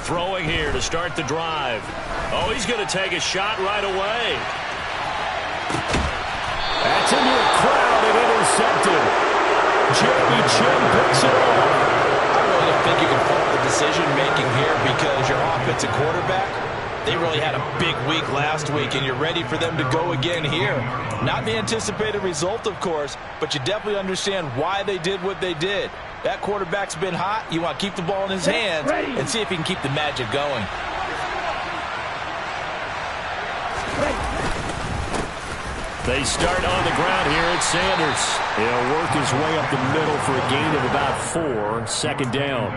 throwing here to start the drive. Oh, he's going to take a shot right away. That's into a crowd and intercepted. Jeremy Chin picks it off. I really don't think you can fault the decision-making here because your offensive quarterback, they really had a big week last week, and you're ready for them to go again here. Not the anticipated result, of course, but you definitely understand why they did what they did. That quarterback's been hot. You want to keep the ball in his hands and see if he can keep the magic going. They start on the ground here at Sanders. He'll work his way up the middle for a gain of about 4, second down.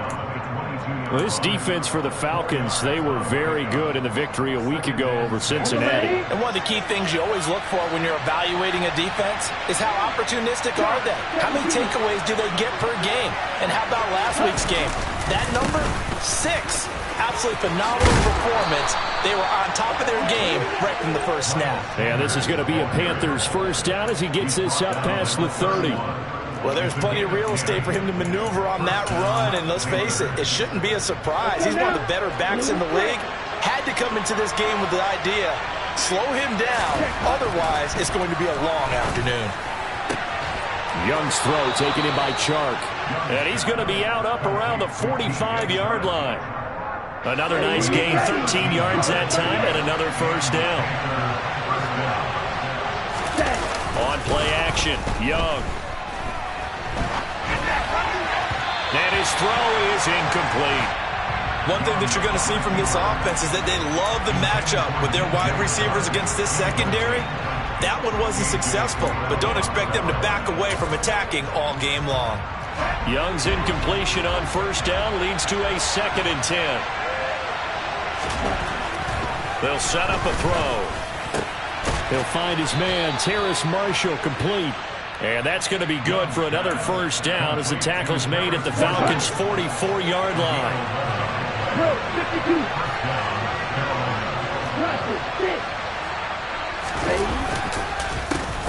Well, this defense for the Falcons, they were very good in the victory a week ago over Cincinnati. And one of the key things you always look for when you're evaluating a defense is how opportunistic are they? How many takeaways do they get per game? And how about last week's game? That number, 6. Absolutely phenomenal performance. They were on top of their game right from the first snap. And this is going to be a Panthers first down as he gets this up past the 30. Well, there's plenty of real estate for him to maneuver on that run, and let's face it, it shouldn't be a surprise. He's one of the better backs in the league. Had to come into this game with the idea, slow him down, otherwise it's going to be a long afternoon. Young's throw taken in by Chark. And he's going to be out up around the 45-yard line. Another nice gain, 13 yards that time, and another first down. On play action, Young. And his throw is incomplete. One thing that you're going to see from this offense is that they love the matchup with their wide receivers against this secondary. That one wasn't successful, but don't expect them to back away from attacking all game long. Young's incompletion on first down leads to a 2nd and 10. They'll set up a throw. He'll find his man, Terrace Marshall, complete. And that's going to be good for another first down as the tackle's made at the Falcons' 44-yard line.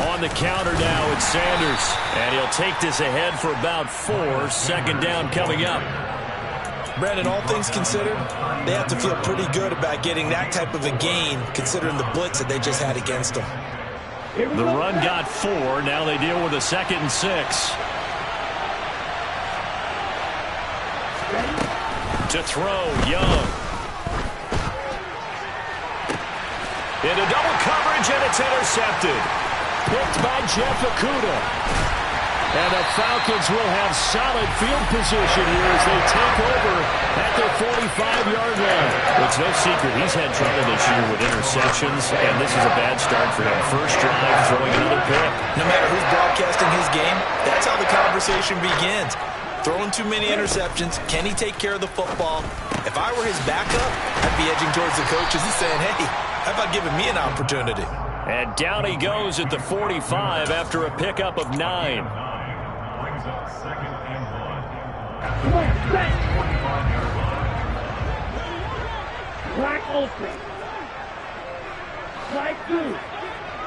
On the counter now, it's Sanders. And he'll take this ahead for about 4, second down coming up. Brandon, all things considered, they have to feel pretty good about getting that type of a gain, considering the blitz that they just had against them. The run got 4. Now they deal with a 2nd and 6. To throw, Young. Into double coverage, and it's intercepted. Picked by Jeff Okudah. And the Falcons will have solid field position here as they take over at their 45-yard line. It's no secret he's had trouble this year with interceptions, and this is a bad start for him. First drive, throwing another pick. No matter who's broadcasting his game, that's how the conversation begins. Throwing too many interceptions, can he take care of the football? If I were his backup, I'd be edging towards the coaches and saying, hey, how about giving me an opportunity? And down he goes at the 45 after a pickup of 9. Come on, set. Black open. Strike 2.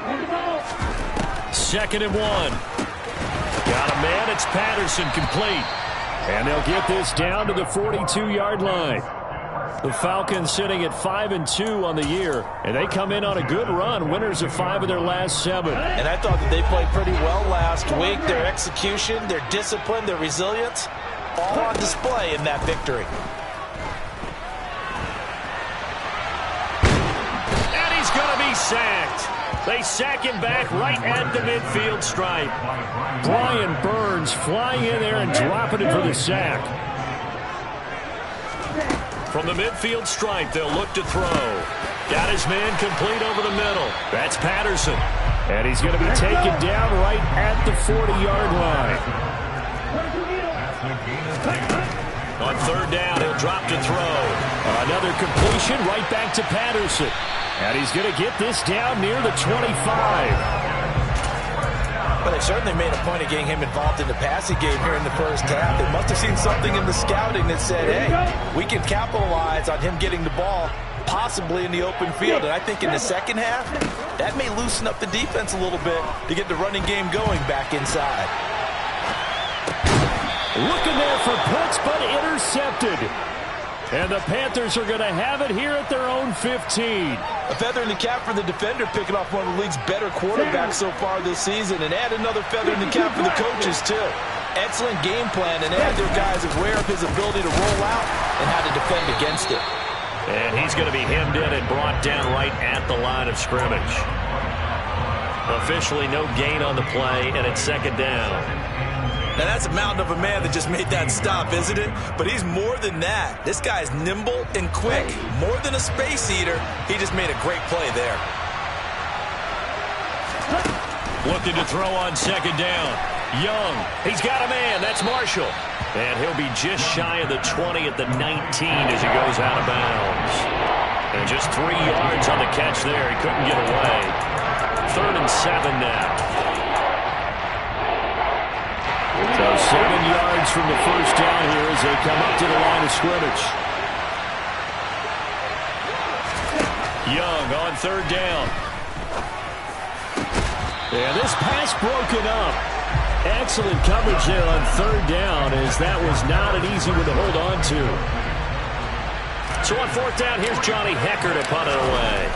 On the ball. 2nd and 1. Got a man. It's Patterson, complete. And they'll get this down to the 42-yard line. The Falcons sitting at 5-2 on the year, and they come in on a good run, winners of 5 of their last 7. And I thought that they played pretty well last week. Their execution, their discipline, their resilience, all on display in that victory. And he's going to be sacked. They sack him back right at the midfield stripe. Brian Burns flying in there and dropping it for the sack. From the midfield stripe, they'll look to throw. Got his man complete over the middle. That's Patterson. And he's going to be taken down right at the 40-yard line. On 3rd down, he'll drop to throw. Another completion right back to Patterson. And he's going to get this down near the 25. Well, they certainly made a point of getting him involved in the passing game here in the first half. They must have seen something in the scouting that said, hey, we can capitalize on him getting the ball possibly in the open field. And I think in the second half, that may loosen up the defense a little bit to get the running game going back inside. Looking there for Pitts, but intercepted. And the Panthers are going to have it here at their own 15. A feather in the cap for the defender, picking off one of the league's better quarterbacks so far this season. And add another feather in the cap for the coaches, too. Excellent game plan, and add their guys aware of his ability to roll out and how to defend against it. And he's going to be hemmed in and brought down right at the line of scrimmage. Officially no gain on the play, and it's second down. Now, that's a mountain of a man that just made that stop, isn't it? But he's more than that. This guy's nimble and quick. More than a space eater, he just made a great play there. Looking to throw on second down. Young. He's got a man. That's Marshall. And he'll be just shy of the 20 at the 19 as he goes out of bounds. And just 3 yards on the catch there. He couldn't get away. 3rd and 7 now. So 7 yards from the first down here as they come up to the line of scrimmage. Young on 3rd down. And this pass broken up. Excellent coverage there on 3rd down, as that was not an easy one to hold on to. So on 4th down, here's Johnny Hecker to punt it away.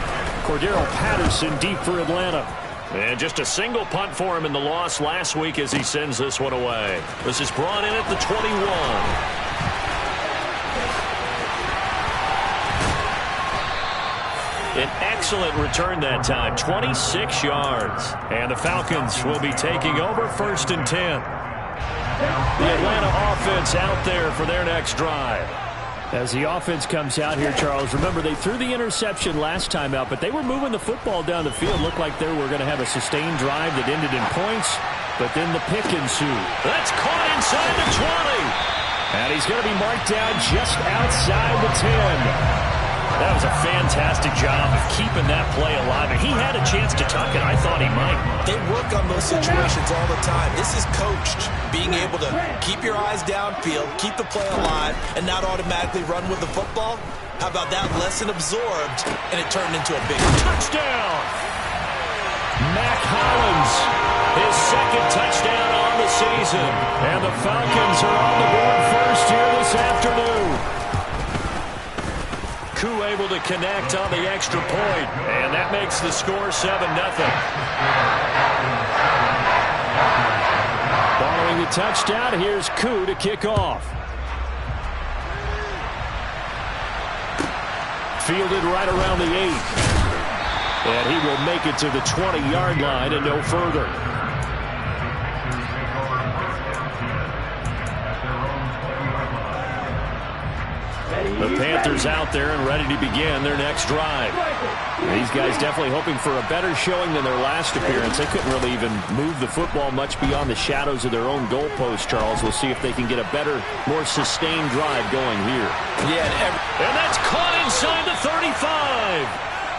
Cordero Patterson deep for Atlanta. And just a single punt for him in the loss last week as he sends this one away. This is brought in at the 21. An excellent return that time, 26 yards. And the Falcons will be taking over 1st and 10. The Atlanta offense out there for their next drive. As the offense comes out here, Charles, remember they threw the interception last time out, but they were moving the football down the field. Looked like they were going to have a sustained drive that ended in points, but then the pick ensued. That's caught inside the 20. And he's going to be marked down just outside the 10. That was a fantastic job of keeping that play alive. And he had a chance to tuck it. I thought he might. They work on those situations all the time. This is coached. Being able to keep your eyes downfield, keep the play alive, and not automatically run with the football. How about that lesson absorbed, and it turned into a big touchdown? Mac Hollins, his 2nd touchdown on the season. And the Falcons are on the board first here this afternoon. Koo able to connect on the extra point, and that makes the score 7-0. Following the touchdown, here's Koo to kick off. Fielded right around the 8. And he will make it to the 20-yard line and no further. The Panthers out there and ready to begin their next drive. These guys definitely hoping for a better showing than their last appearance. They couldn't really even move the football much beyond the shadows of their own goalpost, Charles. We'll see if they can get a better, more sustained drive going here. Yeah, and that's caught inside the 35.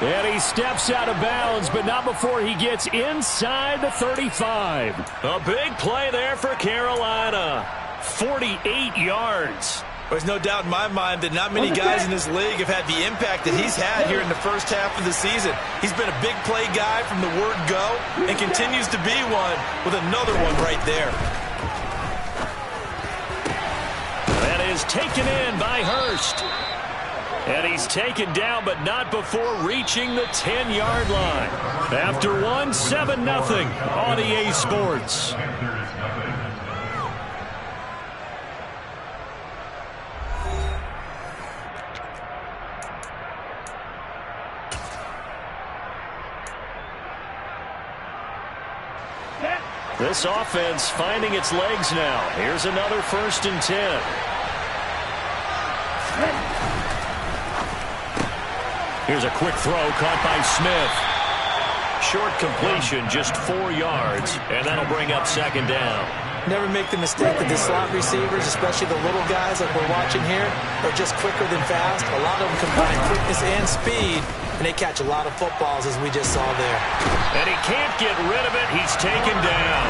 And he steps out of bounds, but not before he gets inside the 35. A big play there for Carolina. 48 yards. There's no doubt in my mind that not many guys in this league have had the impact that he's had here in the first half of the season. He's been a big play guy from the word go and continues to be one with another one right there. That is taken in by Hurst. And he's taken down, but not before reaching the 10-yard line. After one, 7-0 on EA Sports. This offense finding its legs now. Here's another 1st and 10. Here's a quick throw caught by Smith. Short completion, just 4 yards, and that'll bring up 2nd down. Never make the mistake that the slot receivers, especially the little guys like we're watching here, are just quicker than fast. A lot of them combine quickness and speed, and they catch a lot of footballs, as we just saw there. And he can't get rid of it. He's taken down.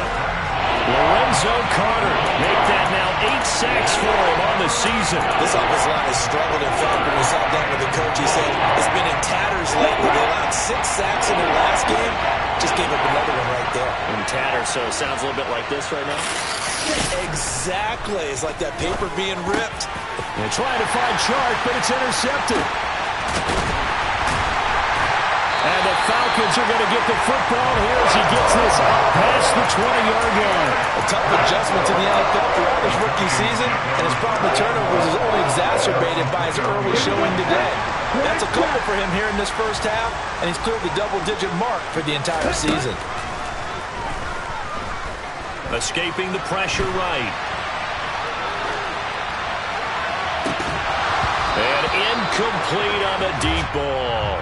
Lorenzo Carter make that now 8 sacks for him on the season. This offensive line has struggled. In fact, when we sat down with the coach, he said it's been in tatters lately. They allowed 6 sacks in their last game. Just gave up another one right there. In tatters, so it sounds a little bit like this right now? Exactly. It's like that paper being ripped. And trying to find Chark, but it's intercepted. And the Falcons are going to get the football here as he gets this up past the 20-yard line. A tough adjustment to the NFL throughout his rookie season, and his problem with turnovers is only exacerbated by his early showing today. That's a couple for him here in this first half, and he's cleared the double-digit mark for the entire season. Escaping the pressure right. And incomplete on the deep ball.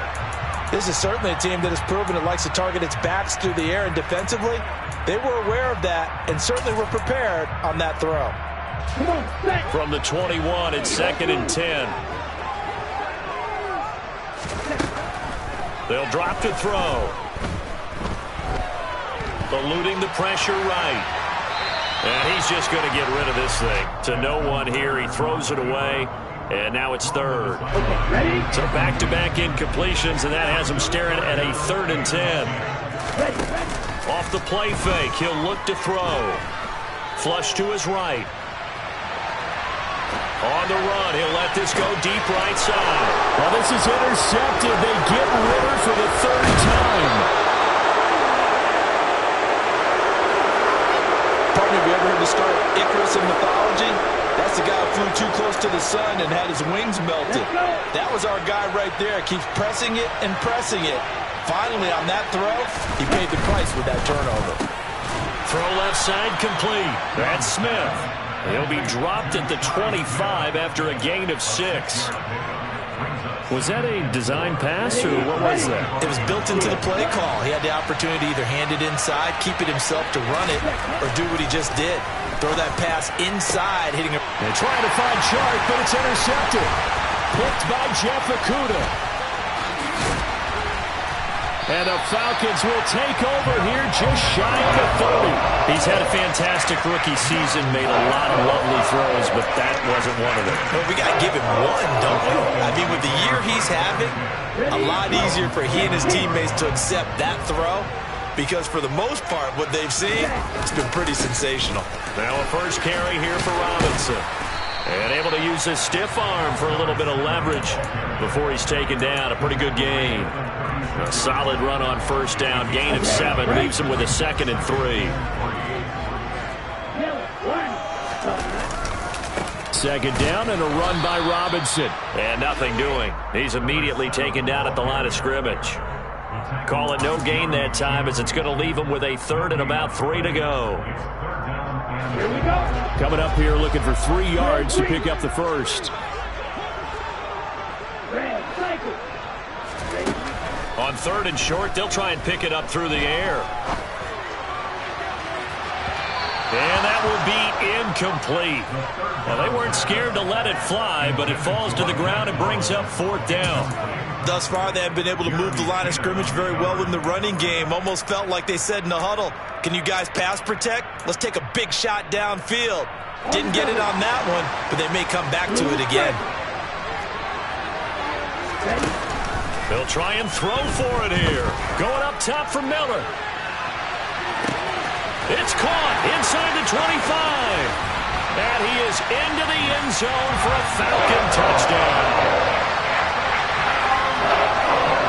This is certainly a team that has proven it likes to target its backs through the air, and defensively, they were aware of that and certainly were prepared on that throw. From the 21, it's 2nd and 10. They'll drop to throw. Eluding the pressure right. And he's just going to get rid of this thing. To no one here. He throws it away. And now it's 3rd. So back-to-back incompletions, and that has him staring at a 3rd and 10. Off the play fake, he'll look to throw. Flush to his right. On the run, he'll let this go deep right side. Well, this is intercepted. They get Ritter for the 3rd time. Partner, have you ever heard the story of Icarus in mythology? That's the guy who flew too close to the sun and had his wings melted. That was our guy right there. Keeps pressing it and pressing it. Finally, on that throw, he paid the price with that turnover. Throw left side complete. That's Smith. He'll be dropped at the 25 after a gain of 6. Was that a design pass, or what was that? It was built into the play call. He had the opportunity to either hand it inside, keep it himself to run it, or do what he just did. Throw that pass inside, hitting it. They're trying to find Chark, but it's intercepted. Picked by Jeff Okudah. And the Falcons will take over here just shy of the 30. He's had a fantastic rookie season, made a lot of lovely throws, but that wasn't one of them. Well, we got to give him one, don't we? I mean, with the year he's having, a lot easier for he and his teammates to accept that throw, because for the most part, what they've seen, it's been pretty sensational. Now a first carry here for Robinson. And able to use his stiff arm for a little bit of leverage before he's taken down. A pretty good gain. A solid run on first down. Gain of 7. Leaves him with a 2nd and 3. 2nd down and a run by Robinson. And nothing doing. He's immediately taken down at the line of scrimmage. Call it no gain that time, as it's going to leave him with a 3rd and about 3 to go. Here we go. Coming up here looking for 3 yards to pick up the first. On 3rd and short, they'll try and pick it up through the air. And that will be incomplete. Now, they weren't scared to let it fly, but it falls to the ground and brings up 4th down. Thus far, they have been able to move the line of scrimmage very well in the running game. Almost felt like they said in the huddle, can you guys pass protect? Let's take a big shot downfield. Didn't get it on that one, but they may come back to it again. They'll try and throw for it here. Going up top for Miller. It's caught inside the 25. And he is into the end zone for a Falcon touchdown.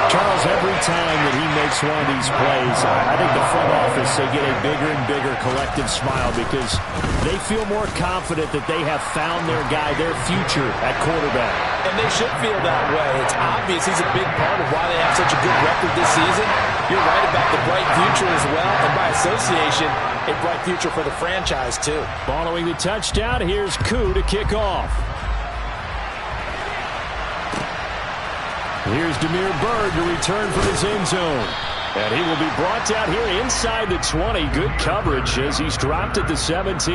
Charles, every time that he makes one of these plays, I think the front office, they get a bigger and bigger collective smile because they feel more confident that they have found their guy, their future at quarterback. And they should feel that way. It's obvious he's a big part of why they have such a good record this season. You're right about the bright future as well, and by association, a bright future for the franchise too. Following the touchdown, here's Koo to kick off. Here's Demir Bird to return from his end zone. And he will be brought down here inside the 20. Good coverage as he's dropped at the 17.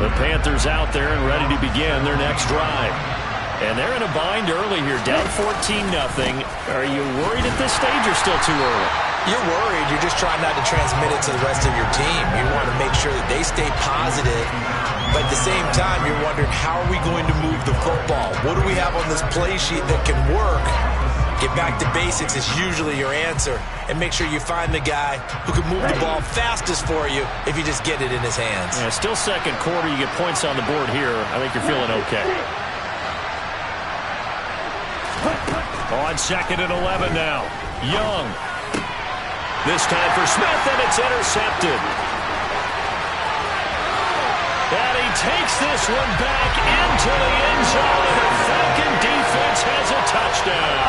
The Panthers out there and ready to begin their next drive. And they're in a bind early here, down 14-0. Are you worried at this stage or still too early? You're worried. You're just trying not to transmit it to the rest of your team. You want to make sure that they stay positive. But at the same time, you're wondering, how are we going to move the football? What do we have on this play sheet that can work Get back to basics is usually your answer. And make sure you find the guy who can move the ball fastest for you if you just get it in his hands. Yeah, still second quarter. You get points on the board here. I think you're feeling okay. On 2nd and 11 now. Young. This time for Smith, and it's intercepted. And he takes this one back into the end zone, and the Falcon defense has a touchdown.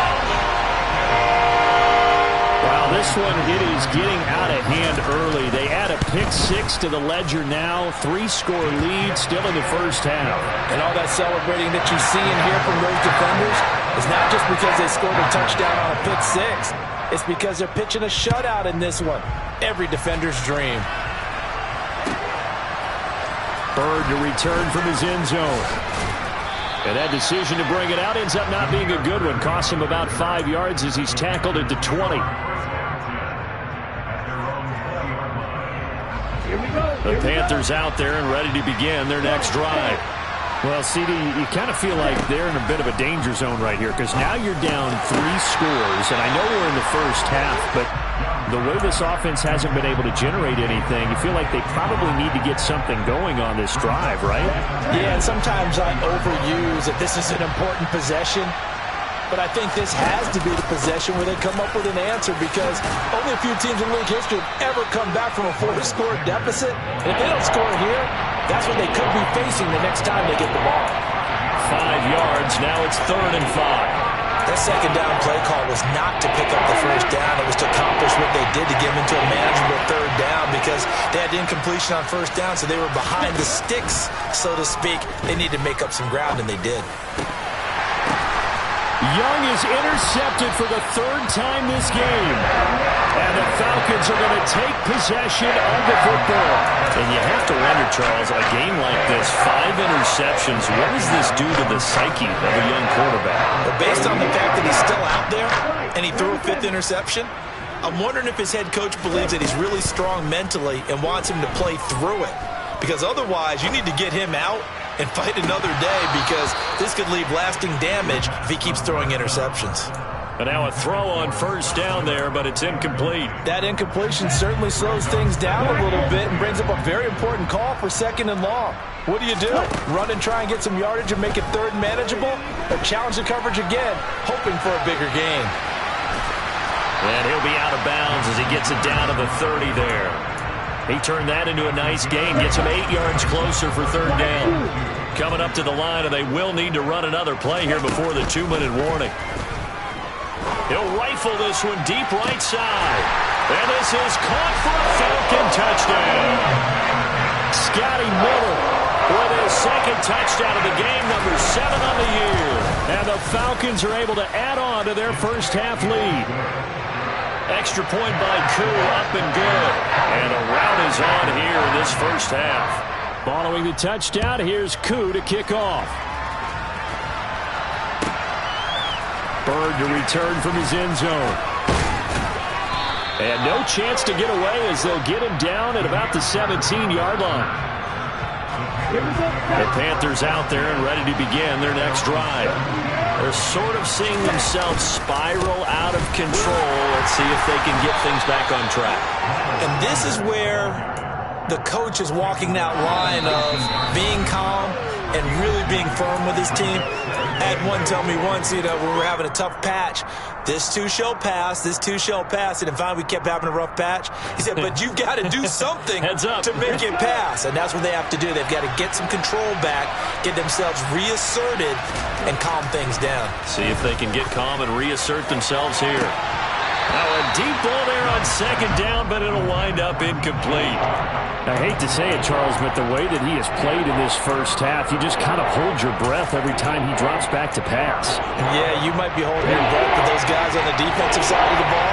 Wow, this one, it is getting out of hand early. They add a pick 6 to the ledger now. 3-score lead still in the first half. And all that celebrating that you see and hear from those defenders is not just because they scored a touchdown on a pick 6. It's because they're pitching a shutout in this one. Every defender's dream. Bird to return from his end zone. And that decision to bring it out ends up not being a good one. Costs him about 5 yards as he's tackled at the 20. The Panthers out there and ready to begin their next drive. Well, CD, you kind of feel like they're in a bit of a danger zone right here because now you're down 3 scores, and I know we're in the first half, but the way this offense hasn't been able to generate anything, you feel like they probably need to get something going on this drive, right? Yeah, and sometimes I overuse that this is an important possession, but I think this has to be the possession where they come up with an answer because only a few teams in league history have ever come back from a 4-score deficit. And if they don't score here, that's what they could be facing the next time they get the ball. 5 yards. Now it's 3rd and 5. That second down play call was not to pick up the first down. It was to accomplish what they did to get them into a manageable 3rd down because they had incompletion on 1st down, so they were behind the sticks, so to speak. They needed to make up some ground, and they did. Young is intercepted for the 3rd time this game. And the Falcons are going to take possession of the football. And you have to wonder, Charles, a game like this, 5 interceptions, what does this do to the psyche of a young quarterback? Well, based on the fact that he's still out there and he threw a 5th interception, I'm wondering if his head coach believes that he's really strong mentally and wants him to play through it. Because otherwise, you need to get him out and fight another day because this could leave lasting damage if he keeps throwing interceptions. And now a throw on 1st down there, but it's incomplete. That incompletion certainly slows things down a little bit and brings up a very important call for 2nd and long. What do? Run and try and get some yardage and make it 3rd and manageable? Or challenge the coverage again, hoping for a bigger gain? And he'll be out of bounds as he gets it down to the 30 there. He turned that into a nice gain, gets him 8 yards closer for 3rd down. Coming up to the line, and they will need to run another play here before the 2-minute warning. He'll rifle this one deep right side. And this is caught for a Falcon touchdown. Scotty Miller with his 2nd touchdown of the game, number 7 on the year. And the Falcons are able to add on to their first half lead. Extra point by Koo, up and good. And a rout is on here in this first half. Following the touchdown, here's Koo to kick off. Bird to return from his end zone. And no chance to get away as they'll get him down at about the 17-yard line. The Panthers out there and ready to begin their next drive. They're sort of seeing themselves spiral out of control. Let's see if they can get things back on track. And this is where the coach is walking that line of being calm and really being firm with his team. I had one tell me once, when we were having a tough patch, this too shall pass, this too shall pass. And finally we kept having a rough patch. He said, but you've got to do something to make it pass. And that's what they have to do. They've got to get some control back, get themselves reasserted, and calm things down. See if they can get calm and reassert themselves here. Now a deep ball there on 2nd down, but it'll wind up incomplete. I hate to say it, Charles, but the way that he has played in this first half, you just kind of hold your breath every time he drops back to pass. Yeah, you might be holding your breath, but those guys on the defensive side of the ball,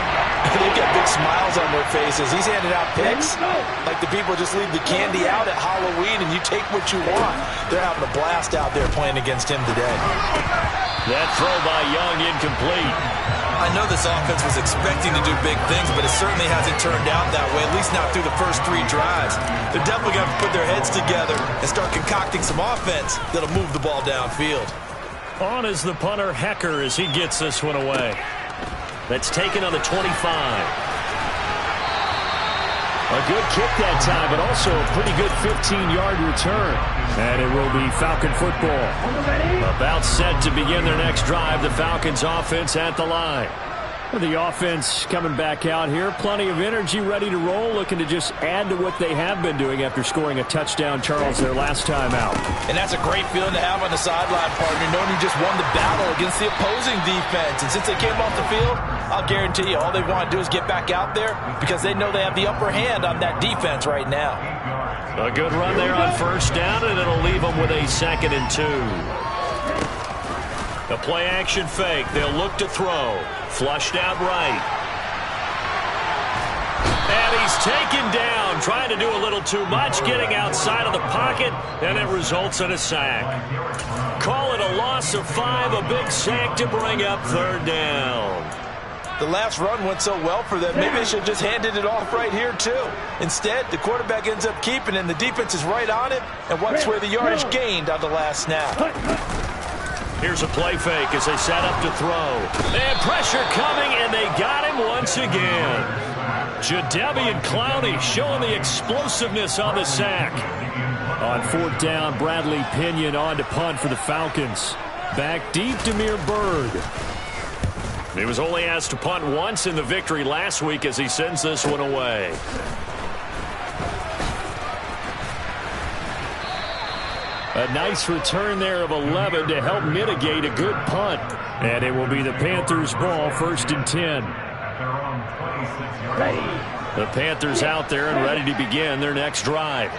they've got big smiles on their faces. He's handing out picks like the people just leave the candy out at Halloween and you take what you want. They're having a blast out there playing against him today. That throw by Young incomplete. I know this offense was expecting to do big things, but it certainly hasn't turned out that way, at least not through the first 3 drives. They're definitely going to have to put their heads together and start concocting some offense that'll move the ball downfield. On is the punter, Hecker, as he gets this one away. That's taken on the 25. A good kick that time, but also a pretty good 15-yard return. And it will be Falcon football. About set to begin their next drive. The Falcons offense at the line. The offense coming back out here. Plenty of energy, ready to roll. Looking to just add to what they have been doing after scoring a touchdown, Charles, their last time out. And that's a great feeling to have on the sideline, partner, knowing you just won the battle against the opposing defense. And since they came off the field, I'll guarantee you all they want to do is get back out there because they know they have the upper hand on that defense right now. A good run there on first down, and it'll leave them with a 2nd and 2. A play-action fake. They'll look to throw. Flushed out right. And he's taken down, trying to do a little too much, getting outside of the pocket, and it results in a sack. Call it a loss of 5, a big sack to bring up 3rd down. The last run went so well for them, maybe they should have just handed it off right here, too. Instead, the quarterback ends up keeping it, and the defense is right on it, and wipes away the yardage gained on the last snap. Here's a play fake as they set up to throw. And pressure coming, and they got him once again. Jadeveon Clowney showing the explosiveness on the sack. On 4th down, Bradley Pinion on to punt for the Falcons. Back deep, Damiere Byrd. He was only asked to punt once in the victory last week as he sends this one away. A nice return there of 11 to help mitigate a good punt. And it will be the Panthers' ball, 1st and 10. The Panthers out there and ready to begin their next drive.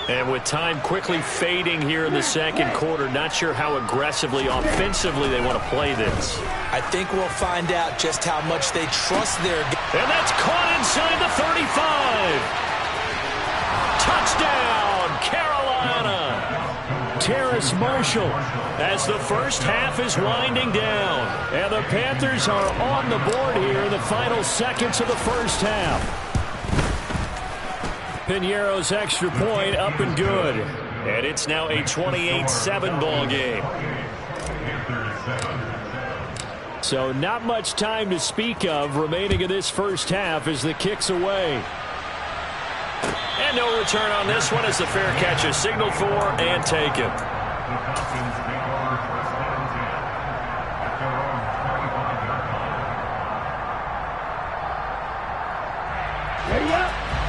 And with time quickly fading here in the 2nd quarter, not sure how aggressively, offensively they want to play this. I think we'll find out just how much they trust their... And that's caught inside the 35. Touchdown, Carolina. Terrace Marshall as the first half is winding down. And the Panthers are on the board here in the final seconds of the first half. Piñeiro's extra point up and good. And it's now a 28-7 ball game. So not much time to speak of remaining in this first half as the kick's away. And no return on this one as the fair catch is signaled for and taken.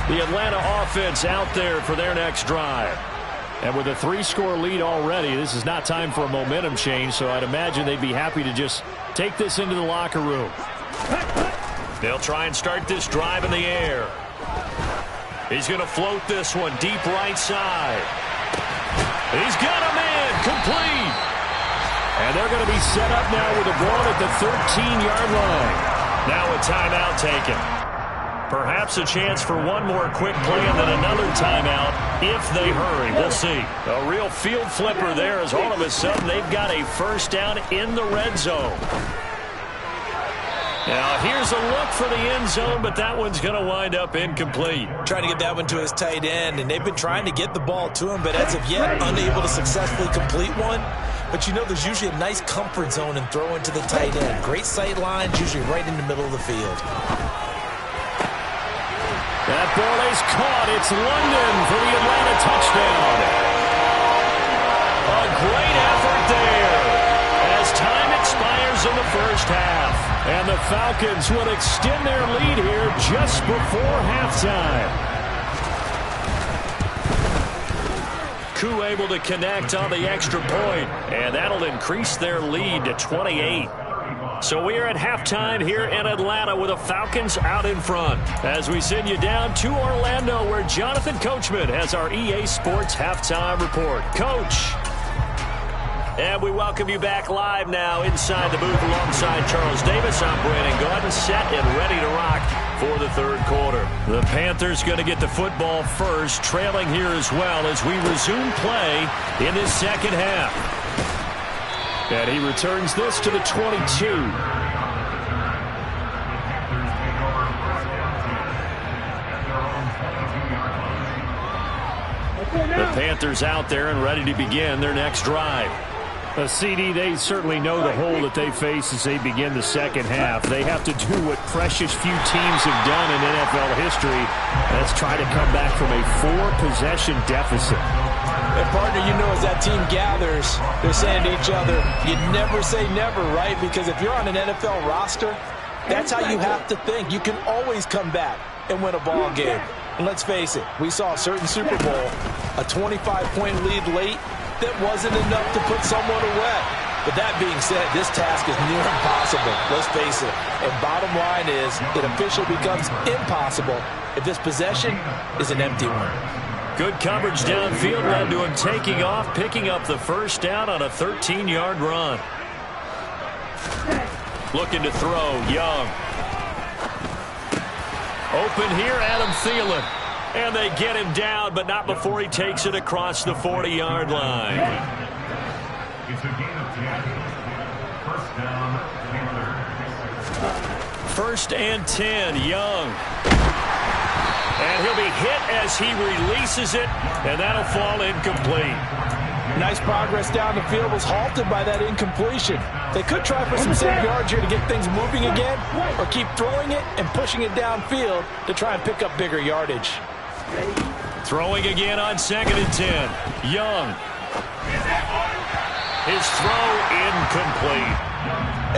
The Atlanta offense out there for their next drive. And with a 3-score lead already, this is not time for a momentum change, so I'd imagine they'd be happy to just take this into the locker room. They'll try and start this drive in the air. He's going to float this one deep right side. He's got him in, complete. And they're going to be set up now with a ball at the 13-yard line. Now a timeout taken. Perhaps a chance for one more quick play and then another timeout if they hurry. We'll see. A real field flipper there as all of a sudden they've got a first down in the red zone. Now here's a look for the end zone, but that one's going to wind up incomplete. Trying to get that one to his tight end, and they've been trying to get the ball to him, but as of yet, unable to successfully complete one. But you know there's usually a nice comfort zone and throw into the tight end. Great sight lines, usually right in the middle of the field. That ball is caught. It's London for the Atlanta touchdown. A great effort there as time expires in the first half. And the Falcons will extend their lead here just before halftime. Koo able to connect on the extra point, and that'll increase their lead to 28. So we are at halftime here in Atlanta with the Falcons out in front. As we send you down to Orlando where Jonathan Coachman has our EA Sports halftime report. Coach. And we welcome you back live now inside the booth alongside Charles Davis. I'm Brandon Gordon, set and ready to rock for the third quarter. The Panthers going to get the football first, trailing here as well as we resume play in this second half. And he returns this to the 22. The Panthers out there and ready to begin their next drive. CD, they certainly know the hole that they face as they begin the second half. They have to do what precious few teams have done in NFL history. Let's try to come back from a 4-possession deficit. And partner, you know, as that team gathers, they're saying to each other, you never say never, right? Because if you're on an NFL roster, that's how you have to think. You can always come back and win a ball game. And let's face it, we saw a certain Super Bowl, a 25-point lead late, that wasn't enough to put someone away. But that being said, this task is near impossible. Let's face it. And bottom line is, it officially becomes impossible if this possession is an empty one. Good coverage downfield led to him taking off, picking up the first down on a 13-yard run. Looking to throw, Young. Open here, Adam Thielen. And they get him down, but not before he takes it across the 40-yard line. It's a gain of 10. First down, Panthers. First and 10, Young. And he'll be hit as he releases it, and that'll fall incomplete. Nice progress down the field, was halted by that incompletion. They could try for some safe yards here to get things moving again, or keep throwing it and pushing it downfield to try and pick up bigger yardage. Throwing again on 2nd and 10. Young. His throw incomplete.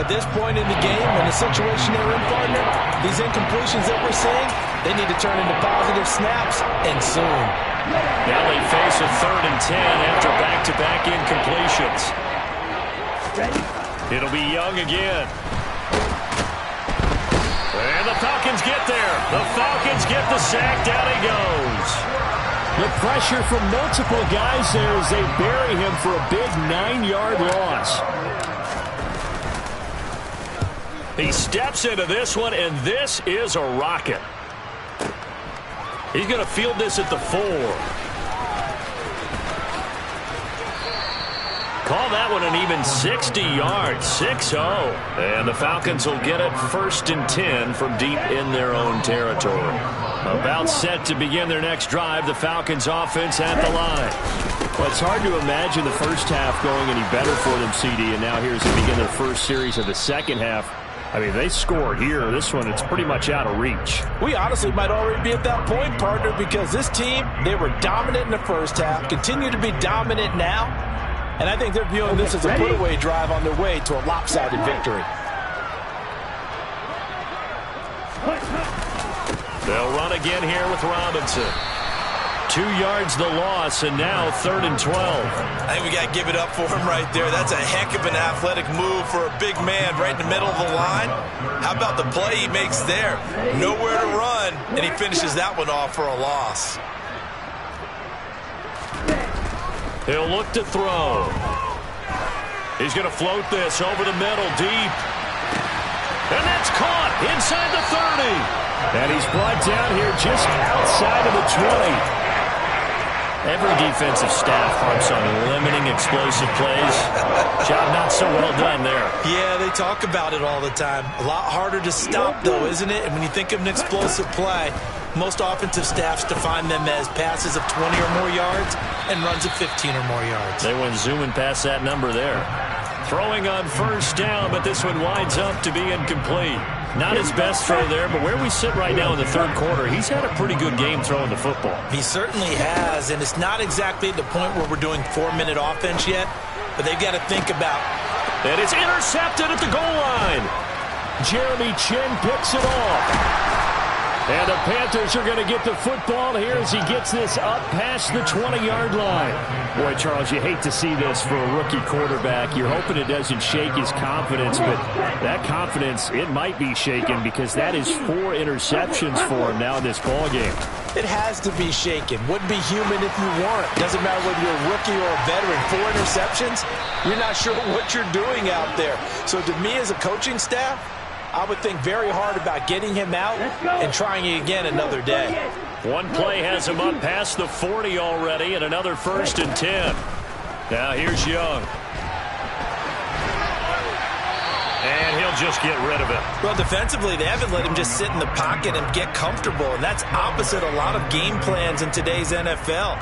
At this point in the game, in the situation they're in, partner, these incompletions that we're seeing, they need to turn into positive snaps, and soon. Now they face a 3rd and 10 after back-to-back incompletions. It'll be Young again. And the Falcons get there. The Falcons get the sack. Down he goes. The pressure from multiple guys there as they bury him for a big 9-yard loss. He steps into this one, and this is a rocket. He's going to field this at the 4. Call that one an even 60 yards, 6-0. And the Falcons will get it 1st and 10 from deep in their own territory. About set to begin their next drive, the Falcons offense at the line. Well, it's hard to imagine the first half going any better for them, CD, and now here's to begin their first series of the second half. I mean, they scored here. This one, it's pretty much out of reach. We honestly might already be at that point, partner, because this team, they were dominant in the first half, continue to be dominant now, and I think they're viewing this as a put-away drive on their way to a lopsided victory. They'll run again here with Robinson. 2 yards the loss, and now 3rd and 12. I think we got to give it up for him right there. That's a heck of an athletic move for a big man right in the middle of the line. How about the play he makes there? Nowhere to run, and he finishes that one off for a loss. He'll look to throw. He's going to float this over the middle, deep. And that's caught inside the 30. And he's brought down here just outside of the 20. Every defensive staff harps on limiting explosive plays. Job not so well done there. Yeah, they talk about it all the time. A lot harder to stop, though, isn't it? And when you think of an explosive play, most offensive staffs define them as passes of 20 or more yards and runs of 15 or more yards. They went zooming past that number there. Throwing on 1st down, but this one winds up to be incomplete. Not his best throw there, but where we sit right now in the 3rd quarter, he's had a pretty good game throwing the football. He certainly has, and it's not exactly at the point where we're doing 4-minute offense yet, but they've got to think about. And it's intercepted at the goal line. Jeremy Chin picks it off. And the Panthers are going to get the football here as he gets this up past the 20-yard line. Boy, Charles, you hate to see this for a rookie quarterback. You're hoping it doesn't shake his confidence, but that confidence, it might be shaken because that is 4 interceptions for him now in this ballgame. It has to be shaken. Wouldn't be human if you weren't. Doesn't matter whether you're a rookie or a veteran. 4 interceptions, you're not sure what you're doing out there. So to me as a coaching staff, I would think very hard about getting him out and trying it again another day. One play has him up past the 40 already, and another 1st and 10. Now here's Young. And he'll just get rid of him. Well, defensively, they haven't let him just sit in the pocket and get comfortable, and that's opposite a lot of game plans in today's NFL.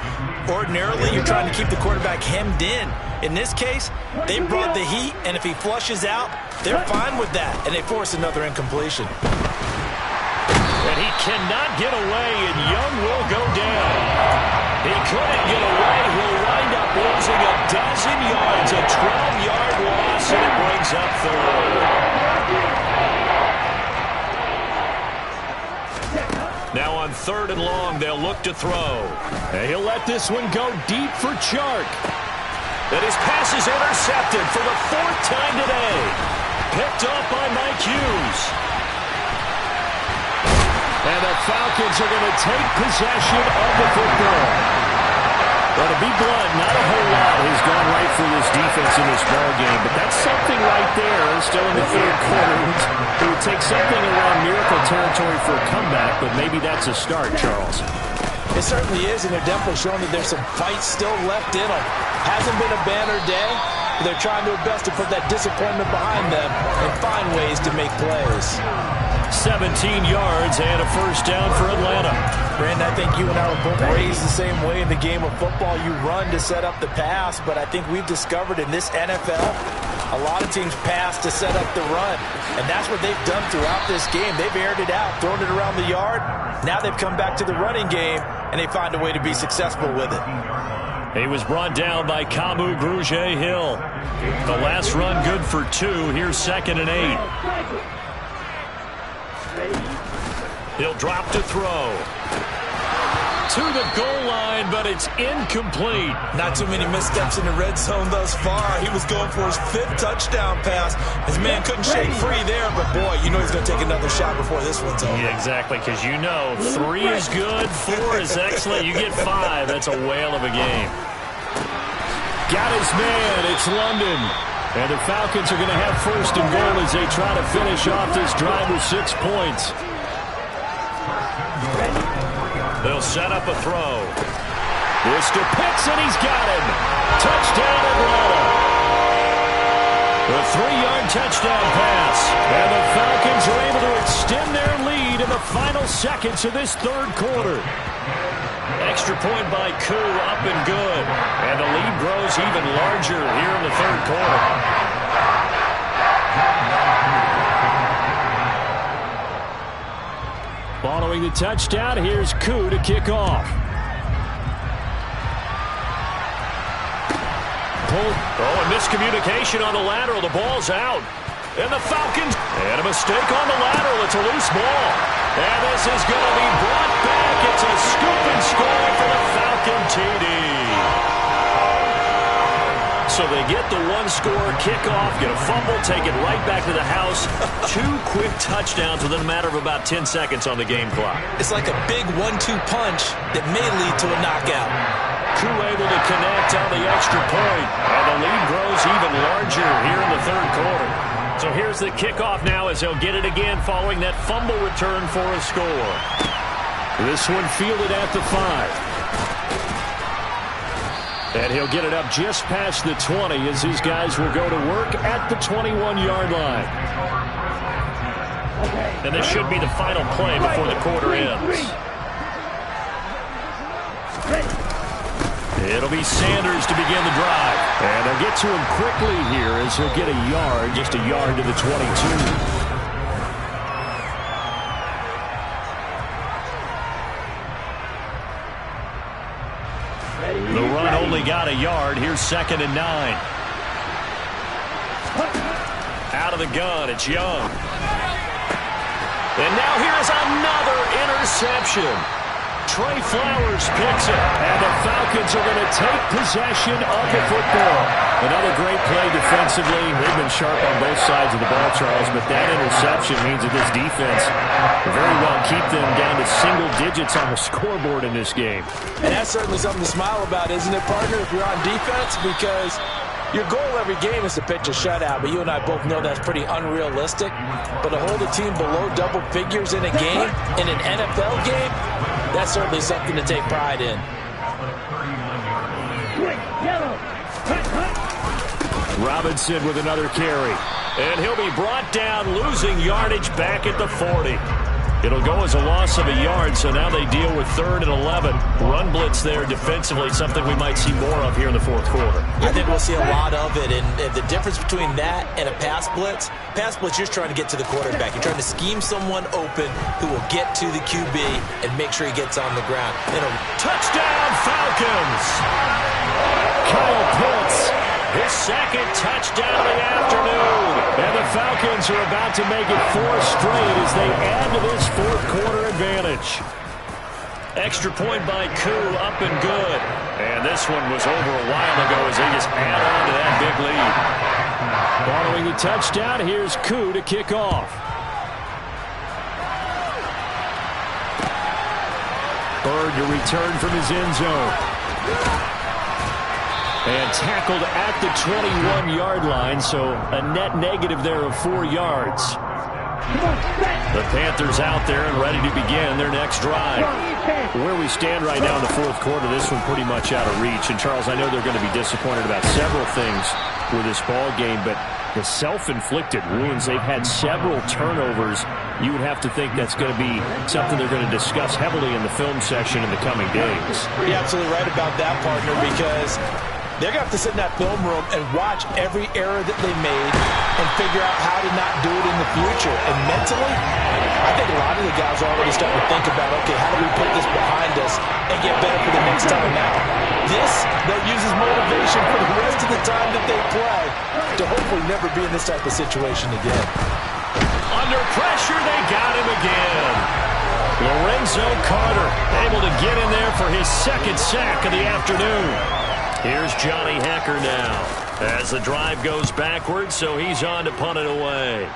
Ordinarily, you're trying to keep the quarterback hemmed in. In this case, they brought the heat, and if he flushes out, they're fine with that, and they force another incompletion. And he cannot get away, and Young will go down. He couldn't get away. He'll wind up losing a dozen yards, a 12-yard loss, and it brings up third. Now on 3rd and long, they'll look to throw. And he'll let this one go deep for Chark. And his pass is intercepted for the 4th time today. Picked up by Mike Hughes. And the Falcons are going to take possession of the football. But to be blunt, not a whole lot has gone right for this defense in this ballgame. But that's something right there, still in the 3rd quarter. It would take something around miracle territory for a comeback, but maybe that's a start, Charles. It certainly is, and they're definitely showing that there's some fight still left in them. Hasn't been a banner day, but they're trying their best to put that disappointment behind them and find ways to make plays. 17 yards and a 1st down for Atlanta. Brandon, I think you and I were both raised the same way in the game of football. You run to set up the pass, but I think we've discovered in this NFL, a lot of teams pass to set up the run. And that's what they've done throughout this game. They've aired it out, thrown it around the yard. Now they've come back to the running game, and they find a way to be successful with it. He was brought down by Kamu Grugier-Hill. The last run good for 2. Here's 2nd and 8. He'll drop to throw. To the goal line, but it's incomplete. Not too many missteps in the red zone thus far. He was going for his 5th touchdown pass. His man couldn't shake free there, but boy, you know he's going to take another shot before this one's over. Yeah, exactly, because you know 3 is good, 4 is excellent. You get 5. That's a whale of a game. Got his man. It's London. And the Falcons are going to have 1st and goal as they try to finish off this drive with 6 points. They'll set up a throw. This to Pitts, and he's got him. Touchdown, Atlanta. The 3-yard touchdown pass. And the Falcons are able to extend their lead in the final seconds of this 3rd quarter. Extra point by Koo, up and good. And the lead grows even larger here in the 3rd quarter. Following the touchdown, here's Koo to kick off. Oh, and miscommunication on the lateral. The ball's out. And the Falcons, and a mistake on the lateral. It's a loose ball. And this is going to be brought back. It's a scoop and score for the Falcon TD. So they get the 1-score kickoff, get a fumble, take it right back to the house. 2 quick touchdowns within a matter of about 10 seconds on the game clock. It's like a big 1-2 punch that may lead to a knockout. Koo able to connect on the extra point, and the lead grows even larger here in the 3rd quarter. So here's the kickoff now as they'll get it again following that fumble return for a score. This one fielded at the 5. And he'll get it up just past the 20 as his guys will go to work at the 21-yard line. And this should be the final play before the quarter ends. It'll be Sanders to begin the drive. And they'll get to him quickly here as he'll get a yard, just a yard to the 22. The run only got a yard. Here's 2nd and 9. Out of the gun, it's Young. And now here's another interception. Trey Flowers picks it, and the Falcons are going to take possession of the football. Another great play defensively. They've been sharp on both sides of the ball, Charles, but that interception means that this defense very well keep them down to single digits on the scoreboard in this game. And that's certainly something to smile about, isn't it, partner, if you're on defense? Because your goal every game is to pitch a shutout, but you and I both know that's pretty unrealistic. But to hold a team below double figures in a game, in an NFL game, that's certainly something to take pride in. Robinson with another carry. And he'll be brought down, losing yardage back at the 40. It'll go as a loss of a yard, so now they deal with 3rd and 11. Run blitz there defensively, something we might see more of here in the fourth quarter. I think we'll see a lot of it, and the difference between that and a pass blitz, you're just trying to get to the quarterback. You're trying to scheme someone open who will get to the QB and make sure he gets on the ground. Touchdown, Falcons! Kyle Pitts, his second touchdown of the afternoon. And the Falcons are about to make it 4 straight as they add to this fourth quarter advantage. Extra point by Koo, up and good. And this one was over a while ago as they just add on to that big lead. Following the touchdown, here's Koo to kick off. Bird to return from his end zone. And tackled at the 21-yard line, so a net negative there of 4 yards. The Panthers out there and ready to begin their next drive. Where we stand right now in the fourth quarter, this one pretty much out of reach. And, Charles, I know they're going to be disappointed about several things with this ball game, but the self-inflicted wounds, they've had several turnovers. You would have to think that's going to be something they're going to discuss heavily in the film session in the coming days. You're absolutely right about that, partner, because they're going to have to sit in that film room and watch every error that they made and figure out how to not do it in the future. And mentally, I think a lot of the guys are already starting to think about, okay, how do we put this behind us and get better for the next time out? This, they'll use as motivation for the rest of the time that they play to hopefully never be in this type of situation again. Under pressure, they got him again. Lorenzo Carter able to get in there for his second sack of the afternoon. Here's Johnny Hecker now as the drive goes backwards, so he's on to punt it away.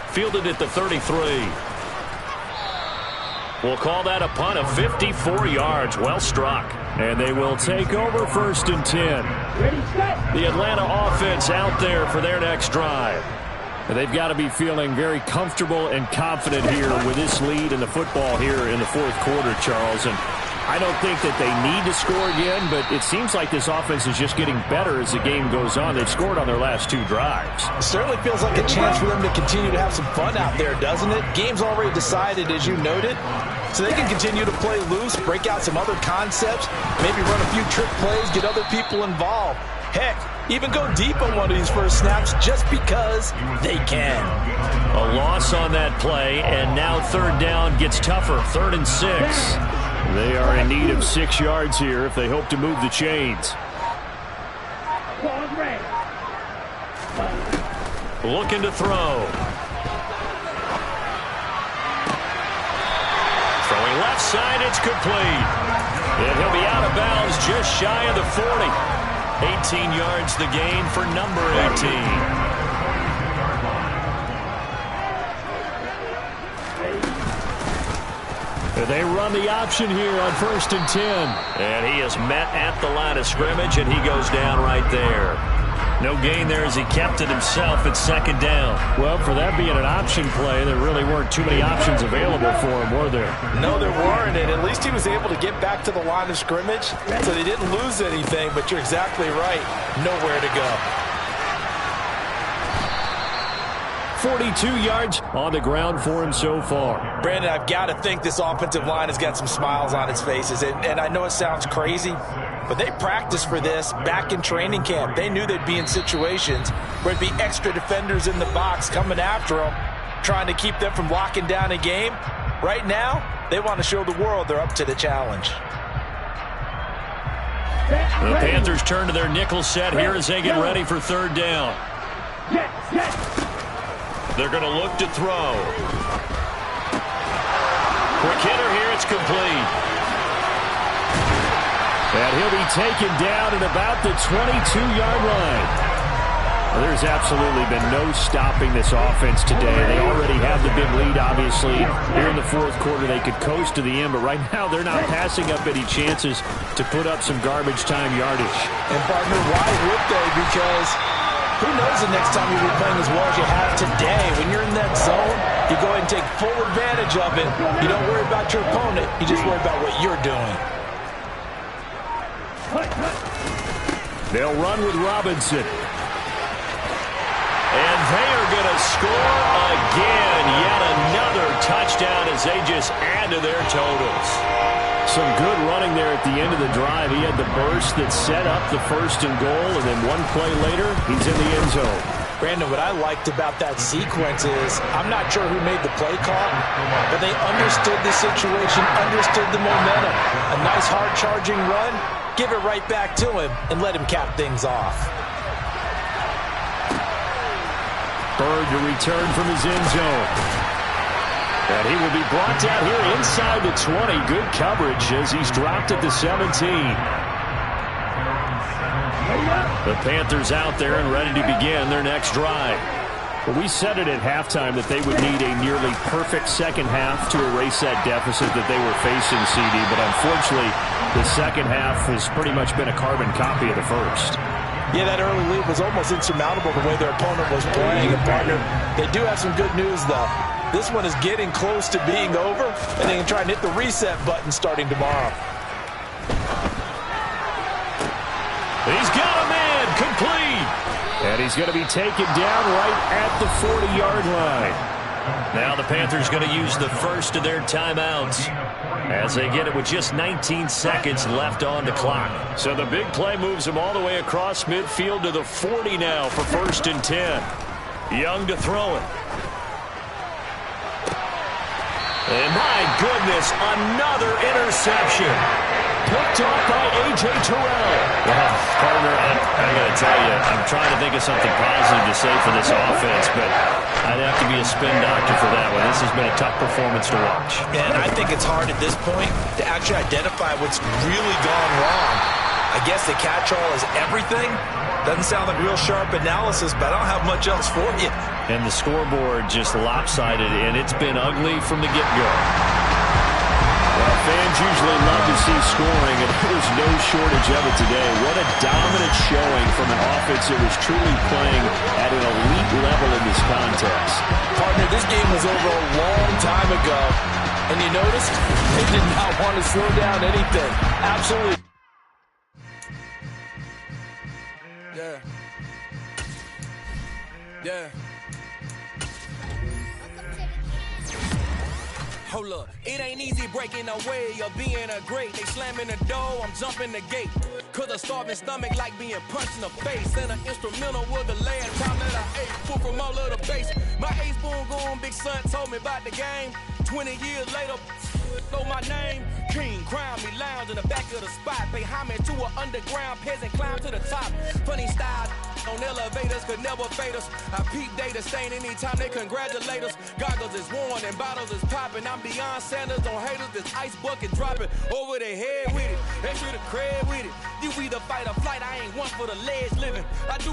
Fielded at the 33. We'll call that a punt of 54 yards. Well struck. And they will take over 1st and 10. The Atlanta offense out there for their next drive. And they've got to be feeling very comfortable and confident here with this lead in the football here in the fourth quarter, Charles. And I don't think that they need to score again, but it seems like this offense is just getting better as the game goes on. They've scored on their last 2 drives. It certainly feels like a chance for them to continue to have some fun out there, doesn't it? Game's already decided, as you noted, so they can continue to play loose, break out some other concepts, maybe run a few trick plays, get other people involved. Heck, even go deep on one of these first snaps just because they can. A loss on that play, and now 3rd down gets tougher, 3rd and 6. They are in need of 6 yards here if they hope to move the chains. Looking to throw. Throwing left side, it's complete. And he'll be out of bounds just shy of the 40. 18 yards the gain for number 18. They run the option here on 1st and 10. And he is met at the line of scrimmage, and he goes down right there. No gain there as he kept it himself at 2nd down. Well, for that being an option play, there really weren't too many options available for him, were there? No, there weren't, and at least he was able to get back to the line of scrimmage, so they didn't lose anything, but you're exactly right. Nowhere to go. 42 yards on the ground for him so far. Brandon, I've got to think this offensive line has got some smiles on its faces. And I know it sounds crazy, but they practiced for this back in training camp. They knew they'd be in situations where there'd be extra defenders in the box coming after them, trying to keep them from locking down a game. Right now, they want to show the world they're up to the challenge. The Panthers turn to their nickel set here as they get ready for 3rd down. They're going to look to throw. Quick hitter here, it's complete. And he'll be taken down at about the 22-yard line. Well, there's absolutely been no stopping this offense today. They already have the big lead, obviously. Here in the fourth quarter, they could coast to the end, but right now they're not passing up any chances to put up some garbage time yardage. And, partner, why would they? Because who knows the next time you'll be playing as well as you have today. When you're in that zone, you go ahead and take full advantage of it. You don't worry about your opponent. You just worry about what you're doing. They'll run with Robinson. And they are going to score again. Yet another touchdown as they just add to their totals. Some good running there at the end of the drive. He had the burst that set up the 1st and goal, and then one play later, he's in the end zone. Brandon, what I liked about that sequence is I'm not sure who made the play call, but they understood the situation, understood the momentum. A nice hard-charging run, give it right back to him, and let him cap things off. Bird to return from his end zone. And he will be brought down here inside the 20. Good coverage as he's dropped at the 17. The Panthers out there and ready to begin their next drive. Well, we said it at halftime that they would need a nearly perfect second half to erase that deficit that they were facing, CD. But unfortunately, the second half has pretty much been a carbon copy of the first. Yeah, that early lead was almost insurmountable the way their opponent was playing. And, partner, they do have some good news, though. This one is getting close to being over, and they can try and hit the reset button starting tomorrow. He's got a man complete. And he's going to be taken down right at the 40-yard line. Now the Panthers going to use the first of their timeouts as they get it with just 19 seconds left on the clock. So the big play moves them all the way across midfield to the 40 now for 1st and 10. Young to throw it. And my goodness, another interception. Picked off by A.J. Terrell. Well, partner, I got to tell you, I'm trying to think of something positive to say for this offense, but I'd have to be a spin doctor for that one. This has been a tough performance to watch. And I think it's hard at this point to actually identify what's really gone wrong. I guess the catch-all is everything. Doesn't sound like real sharp analysis, but I don't have much else for you. And the scoreboard just lopsided, and it's been ugly from the get-go. Well, fans usually love to see scoring, and there's no shortage of it today. What a dominant showing from an offense that was truly playing at an elite level in this contest. Partner, this game was over a long time ago, and you noticed they did not want to slow down anything. Absolutely. Yeah. Yeah. Hold up, it ain't easy breaking away or being a great. They slamming the door, I'm jumping the gate. Cause a starving stomach like being punched in the face. And an instrumental was the last time that I ate. Full from all of the bass. My ace boom goon, big son told me about the game. 20 years later, know my name. King, crown me, lounge in the back of the spot. Pay homage to an underground peasant, climb to the top. Funny style on elevators could never fade us. I peep data stain anytime they congratulate us. Goggles is worn and bottles is popping. I'm beyond Sanders on haters. This ice bucket dropping over their head with it. Extra the cred with it. You either fight or flight. I ain't one for the ledge living. I do